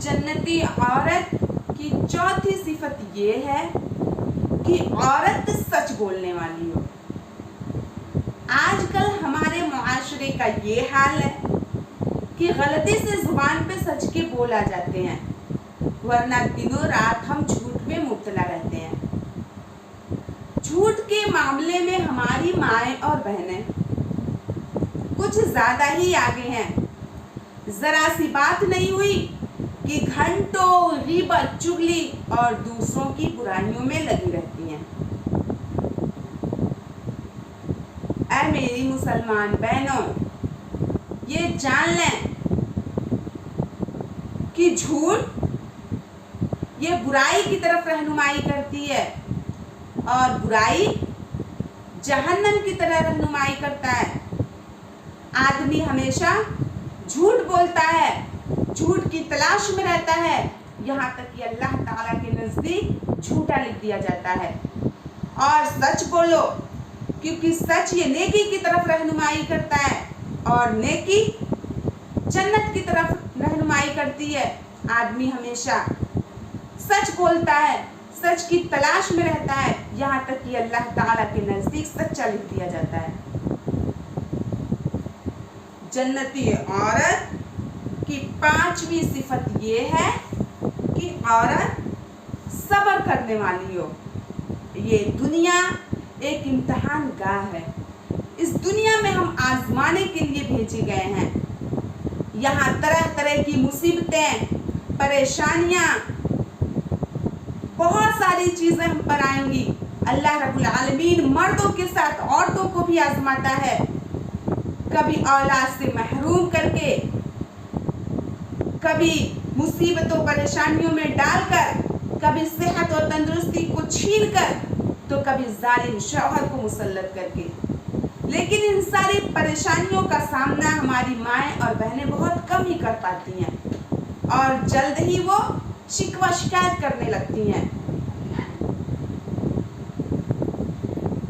जन्नती औरत की चौथी सिफत ये है कि औरत सच बोलने वाली हो। आजकल हमारे मुआशरे का ये हाल है कि गलती से जुबान पे सच के बोल आ जाते हैं, वरना दिनों रात हम झूठ में मुब्तला रहते हैं। झूठ के मामले में हमारी माएँ और बहनें कुछ ज़्यादा ही आगे हैं। ज़रा सी बात नहीं हुई कि घंटों ग़ीबत, चुगली और दूसरों की बुराइयों में लगी रहती हैं। ऐ मेरी मुसलमान बहनों, ये जान लें कि झूठ ये बुराई की तरफ रहनुमाई करती है और बुराई जहन्नम की तरह रहनुमाई करता है। आदमी हमेशा झूठ बोलता है, झूठ की तलाश में रहता है, यहाँ तक कि अल्लाह ताला के नज़दीक झूठा लिख दिया जाता है। और सच बोलो, क्योंकि सच ये नेकी की तरफ रहनुमाई करता है और नेकी जन्नत की तरफ रहनुमाई करती है। आदमी हमेशा सच बोलता है, सच की तलाश में रहता है, यहाँ तक कि अल्लाह ताला के नज़दीक सच्चा लिख दिया जाता है। जन्नती औरत की पांचवी सिफत ये है कि औरत सब्र करने वाली हो। ये दुनिया एक इम्तिहान गाह है। इस दुनिया में हम आजमाने के लिए भेजे गए हैं। यहाँ तरह तरह की मुसीबतें, परेशानियाँ, बहुत सारी चीज़ें हम पर आएंगी। अल्लाह रब्बुल आलमीन मर्दों के साथ औरतों को भी आजमाता है, कभी औलाद से महरूम करके, कभी मुसीबतों परेशानियों में डालकर, कभी सेहत और तंदुरुस्ती को छीन कर, तो कभी जालिम शौहर को मुसल्लत करके। लेकिन इन सारी परेशानियों का सामना हमारी माएँ और बहनें बहुत कम ही कर पाती हैं और जल्द ही वो शिकवा शिकायत करने लगती हैं।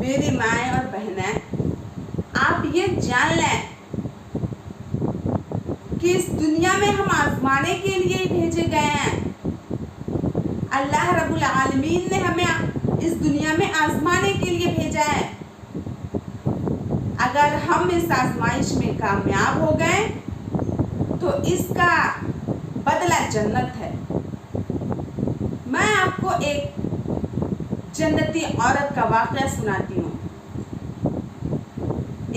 मेरी माएँ और बहनें, आप ये जान लें कि इस दुनिया में हम आजमाने के लिए ही भेजे गए हैं। अल्लाह रब्बुल आलमीन ने हमें इस दुनिया में आजमाने के लिए भेजा है। अगर हम इस आजमाइश में कामयाब हो गए तो इसका बदला जन्नत है। मैं आपको एक जन्नती औरत का वाक़या सुनाती हूँ।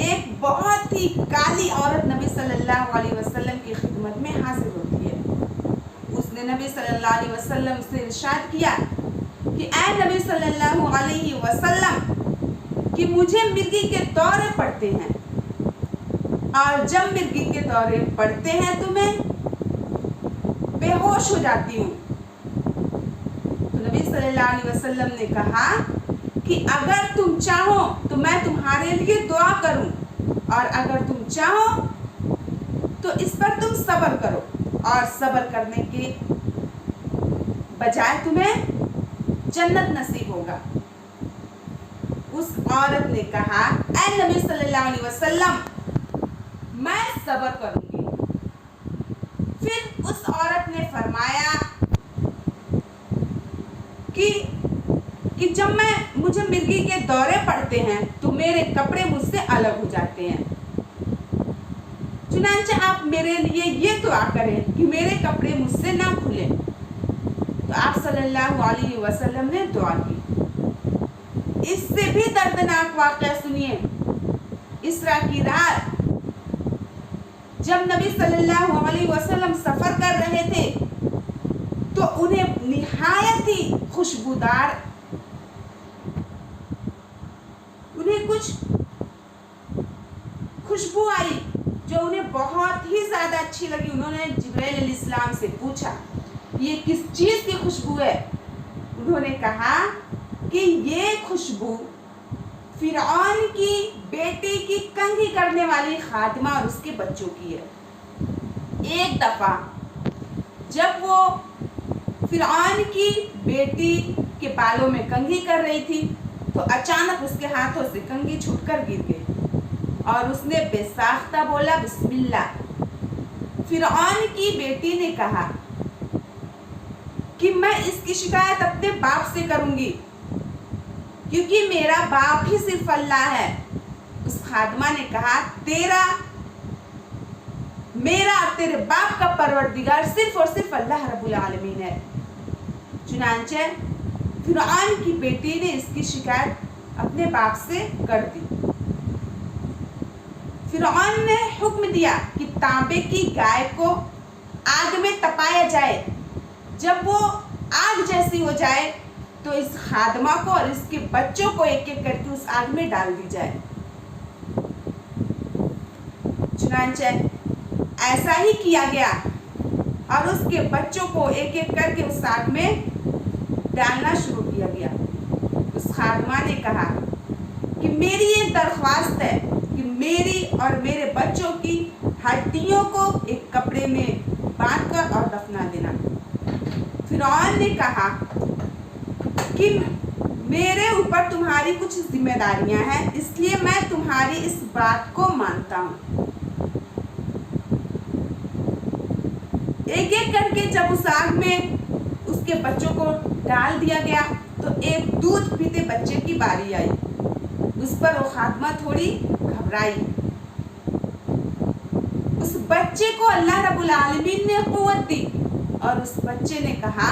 एक बहुत ही काली औरत नबी सल्लल्लाहु अलैहि वसल्लम की खिदमत में हाजिर होती है। उसने नबी सल्लल्लाहु अलैहि वसल्लम से इरशाद किया कि ऐ नबी सल्लल्लाहु अलैहि वसल्लम, कि मुझे मिर्गी के दौरे पड़ते हैं, और जब मिर्गी के दौरे पड़ते हैं तो मैं बेहोश हो जाती हूँ। तो नबी सल्लल्लाहु अलैहि वसल्लम ने कहा कि अगर तुम चाहो तो मैं तुम्हारे लिए दुआ करूं, और अगर तुम चाहो तो इस पर तुम सब्र करो, और सब्र करने के बजाय तुम्हें जन्नत नसीब होगा। उस औरत ने कहा, ऐ नबी सल्लल्लाहु अलैहि वसल्लम, मैं सब्र करूंगी। फिर उस औरत ने फरमाया कि जब मुझे मिर्गी के दौरे पड़ते हैं तो मेरे कपड़े मुझसे अलग हो जाते हैं। चुनांचे आप मेरे लिए ये दुआ करें कि मेरे कपड़े मुझसे ना खुले। तो आप सल्लल्लाहु अलैहि वसल्लम ने दुआ की। इससे भी दर्दनाक वाक़या सुनिए। इसरा की रात जब नबी सल्लल्लाहु अलैहि वसल्लम सफ़र कर रहे थे तो उन्हें निहायत ही खुशबूदार, उन्हें कुछ खुशबू आई जो उन्हें बहुत ही ज़्यादा अच्छी लगी। उन्होंने जिब्राइल अलैहिस्सलाम से पूछा, ये किस चीज़ की खुशबू है? उन्होंने कहा कि ये खुशबू फिरौन की बेटी की कंघी करने वाली खातिमा और उसके बच्चों की है। एक दफ़ा जब वो फिरौन की बेटी के बालों में कंघी कर रही थी तो अचानक उसके हाथों से कंघी छूटकर गिर गई और उसने बेसाख्ता बोला बिस्मिल्लाह। फिरौन की बेटी ने कहा कि मैं इसकी शिकायत अपने बाप से करूंगी, क्योंकि मेरा बाप ही सिर्फ अल्लाह है। उस खादमा ने कहा, मेरा और तेरे बाप का परवरदिगार सिर्फ और सिर्फ अल्लाह रब्बुल आलमीन है। चुनांचे फिरौन की बेटी ने इसकी शिकायत अपने बाप से कर दी। फिरौन ने हुक्म दिया कि तांबे की गाय को आग में तपाया जाए। जब वो आग जैसी हो जाए तो इस खादमा को और इसके बच्चों को एक एक करके उस आग में डाल दी जाए। चुनांचे ऐसा ही किया गया और उसके बच्चों को एक एक करके उस आग में डालना शुरू किया गया। उस खादमा ने कहा कि मेरी एक दरख्वास्त है कि मेरी और मेरे बच्चों की हड्डियों को एक कपड़े में बांधकर और दफना देना। फिरौन ने कहा कि मेरे ऊपर तुम्हारी कुछ जिम्मेदारियां हैं, इसलिए मैं तुम्हारी इस बात को मानता हूँ। एक एक करके जब उस आग में उसके बच्चों को डाल दिया गया तो एक दूध पीते बच्चे की बारी आई। उस पर वो खादमा थोड़ी घबराई। उस बच्चे को अल्लाह रब्बुल आलमीन ने कुव्वत दी और उस बच्चे ने कहा,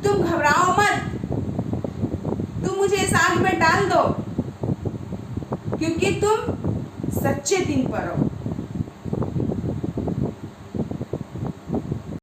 तुम घबराओ मत, तुम मुझे इस आग में डाल दो, क्योंकि तुम सच्चे दिन पर हो।